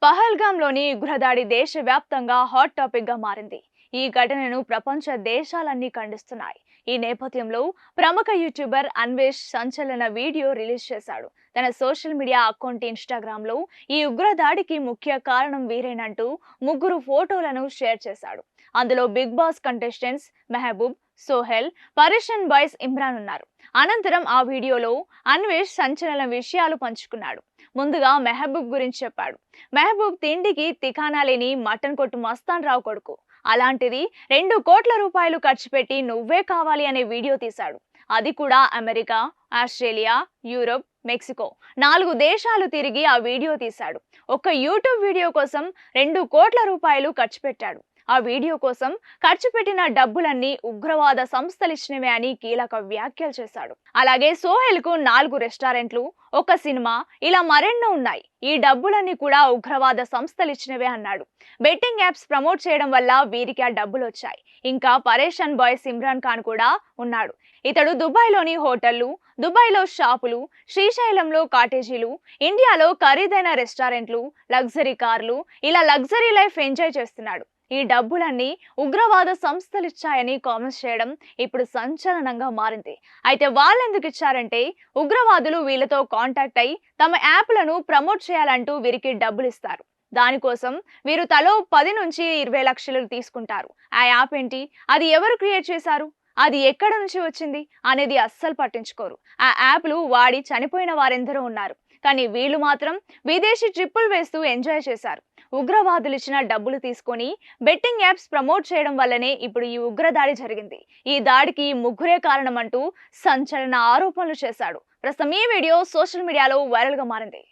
పహల్గామ్లోని ఉగ్రదాడి దేశవ్యాప్తంగా హాట్ టాపిక్గా మారింది. ఈ ఘటనను ప్రపంచ దేశాలన్నీ ఖండిస్తున్నాయి. ఈ నేపథ్యంలో ప్రముఖ యూట్యూబర్ అన్వేష్ సంచలన వీడియో రిలీజ్ చేశాడు. తన సోషల్ మీడియా అకౌంట్ ఇన్‌స్టాగ్రామ్‌లో ఈ ఉగ్రదాడికి ముఖ్య కారణం వీరేనంటూ ముగ్గురు ఫోటోలను షేర్ చేశాడు. అందులో Bigg Boss contestants Mehaboob, Sohel, Pareshan Boys Imran ఉన్నారు. అనంతరం ఆ వీడియోలో అన్వేష్ సంచలన విషయాలు పంచుకున్నాడు. ముందుగా మెహబూబ్ గురించి చెప్పాడు. మెహబూబ్ తిండికి తికానా లేని మటన్ కొట్టు మస్తాన్ రావు కొడుకు. అలాంటిది 2 కోట్ల రూపాయలు ఖర్చు పెట్టి నువ్వే కావాలి అనే వీడియో తీశాడు. అది కూడా అమెరికా, ఆస్ట్రేలియా, యూరోప్, మెక్సికో 4 దేశాలు తిరిగి ఆ వీడియో తీశాడు. ఒక్క యూట్యూబ్ వీడియో కోసం 2 కోట్ల రూపాయలు ఖర్చు పెట్టాడు. ఆ వీడియో కోసం ఖర్చు పెట్టిన డబ్బులన్నీ ఉగ్రవాద సంస్థలిచ్చినవే అని కీలక వ్యాఖ్యలు చేశాడు. అలాగే సోహెల్ కు 4 రెస్టారెంట్లు, ఒక సినిమా, ఇలా మరెన్నో ఉన్నాయి. ఈ డబ్బులన్నీ కూడా ఉగ్రవాద సంస్థలిచ్చినవే అన్నాడు. బెట్టింగ్ యాప్స్ ప్రమోట్ చేయడం వల్ల వీరికి ఆ డబ్బులు వచ్చాయి. ఇంకా పరేషన్ బాయ్స్ ఇమ్రాన్ ఖాన్ కూడా ఉన్నాడు. ఇతడు దుబాయ్లోని హోటళ్లు, దుబాయ్లో షాపులు, శ్రీశైలంలో కాటేజీలు, ఇండియాలో ఖరీదైన రెస్టారెంట్లు, లగ్జరీ కార్లు, ఇలా లగ్జరీ లైఫ్ ఎంజాయ్ చేస్తున్నాడు. ఈ డబ్బులన్నీ ఉగ్రవాద సంస్థలిచ్చాయని కామెంట్స్ చేయడం ఇప్పుడు సంచలనంగా మారింది. అయితే వాళ్ళెందుకు ఇచ్చారంటే ఉగ్రవాదులు వీళ్ళతో కాంటాక్ట్ అయి తమ యాప్లను ప్రమోట్ చేయాలంటూ వీరికి డబ్బులు ఇస్తారు. దానికోసం వీరు తలో 10 నుంచి 20 లక్షలు తీసుకుంటారు. ఆ యాప్ ఏంటి, అది ఎవరు క్రియేట్ చేశారు, అది ఎక్కడ నుంచి వచ్చింది అనేది అస్సలు పట్టించుకోరు. ఆ యాప్లు వాడి చనిపోయిన వారెందరో ఉన్నారు. కానీ వీళ్ళు మాత్రం విదేశీ ట్రిప్పులు వేస్తూ ఎంజాయ్ చేశారు. ఉగ్రవాదులు ఇచ్చిన డబ్బులు తీసుకొని బెట్టింగ్ యాప్స్ ప్రమోట్ చేయడం వల్లనే ఇప్పుడు ఈ ఉగ్రదాడి జరిగింది. ఈ దాడికి ముగ్గురే కారణమంటూ సంచలన ఆరోపణలు చేశాడు. ప్రస్తుతం ఈ వీడియో సోషల్ మీడియాలో వైరల్ గా మారింది.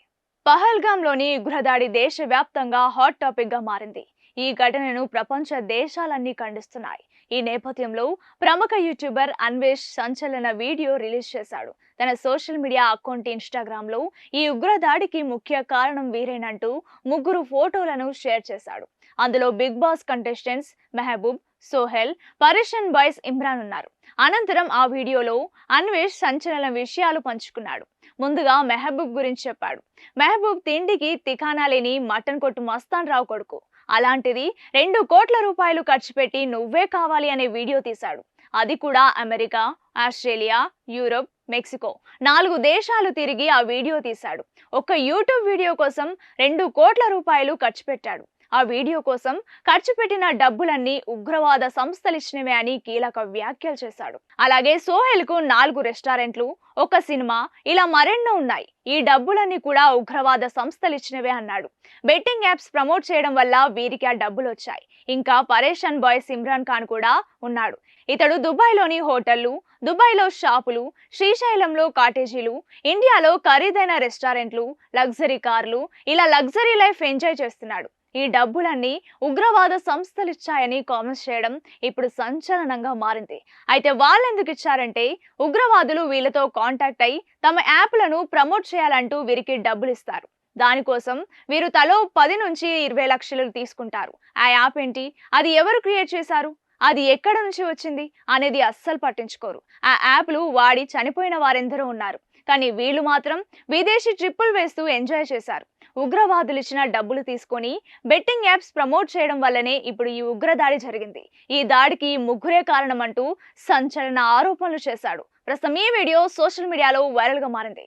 పహల్గామ్లోని ఉగ్రదాడి దేశవ్యాప్తంగా హాట్ టాపిక్గా మారింది. ఈ ఘటనను ప్రపంచ దేశాలన్నీ ఖండిస్తున్నాయి. ఈ నేపథ్యంలో ప్రముఖ యూట్యూబర్ అన్వేష్ సంచలన వీడియో రిలీజ్ చేశాడు. తన సోషల్ మీడియా అకౌంట్ ఇన్‌స్టాగ్రామ్‌లో ఈ ఉగ్రదాడికి ముఖ్య కారణం వీరేనంటూ ముగ్గురు ఫోటోలను షేర్ చేశాడు. అందులో Bigg Boss contestants Mehaboob, Sohel, Pareshan Boys Imran ఉన్నారు. అనంతరం ఆ వీడియోలో అన్వేష్ సంచలన విషయాలు పంచుకున్నాడు. ముందుగా మెహబూబ్ గురించి చెప్పాడు. మెహబూబ్ తిండికి తికానా లేని మటన్ కొట్టు మస్తాన్ రావు కొడుకు. అలాంటిది 2 కోట్ల రూపాయలు ఖర్చు పెట్టి నువ్వే కావాలి అనే వీడియో తీశాడు. అది కూడా అమెరికా, ఆస్ట్రేలియా, యూరోప్, మెక్సికో 4 దేశాలు తిరిగి ఆ వీడియో తీశాడు. ఒక్క యూట్యూబ్ వీడియో కోసం 2 కోట్ల రూపాయలు ఖర్చు పెట్టాడు. ఆ వీడియో కోసం ఖర్చు పెట్టిన డబ్బులన్నీ ఉగ్రవాద సంస్థలిచ్చినవే అని కీలక వ్యాఖ్యలు చేశాడు. అలాగే సోహెల్ కు 4 రెస్టారెంట్లు, ఒక సినిమా, ఇలా మరెన్నో ఉన్నాయి. ఈ డబ్బులన్నీ కూడా ఉగ్రవాద సంస్థలిచ్చినవే అన్నాడు. బెట్టింగ్ యాప్స్ ప్రమోట్ చేయడం వల్ల వీరికి ఆ డబ్బులు వచ్చాయి. ఇంకా పరేషన్ బాయ్స్ ఇమ్రాన్ ఖాన్ కూడా ఉన్నాడు. ఇతడు దుబాయ్లోని హోటళ్లు, దుబాయ్లో షాపులు, శ్రీశైలంలో కాటేజీలు, ఇండియాలో ఖరీదైన రెస్టారెంట్లు, లగ్జరీ కార్లు, ఇలా లగ్జరీ లైఫ్ ఎంజాయ్ చేస్తున్నాడు. ఈ డబ్బులన్నీ ఉగ్రవాద సంస్థలిచ్చాయని కామెంట్స్ చేయడం ఇప్పుడు సంచలనంగా మారింది. అయితే వాళ్ళెందుకు ఇచ్చారంటే ఉగ్రవాదులు వీళ్ళతో కాంటాక్ట్ అయి తమ యాప్లను ప్రమోట్ చేయాలంటూ వీరికి డబ్బులు ఇస్తారు. దానికోసం వీరు తలో 10 నుంచి 20 లక్షలు తీసుకుంటారు. ఆ యాప్ ఏంటి, అది ఎవరు క్రియేట్ చేశారు, అది ఎక్కడ నుంచి వచ్చింది అనేది అస్సలు పట్టించుకోరు. ఆ యాప్లు వాడి చనిపోయిన వారెందరో ఉన్నారు. కానీ వీళ్ళు మాత్రం విదేశీ ట్రిప్పులు వేస్తూ ఎంజాయ్ చేశారు. ఉగ్రవాదులు ఇచ్చిన డబ్బులు తీసుకొని బెట్టింగ్ యాప్స్ ప్రమోట్ చేయడం వల్లనే ఇప్పుడు ఈ ఉగ్రదాడి జరిగింది. ఈ దాడికి ముగ్గురే కారణమంటూ సంచలన ఆరోపణలు చేశాడు. ప్రస్తుతం ఈ వీడియో సోషల్ మీడియాలో వైరల్ గా మారింది.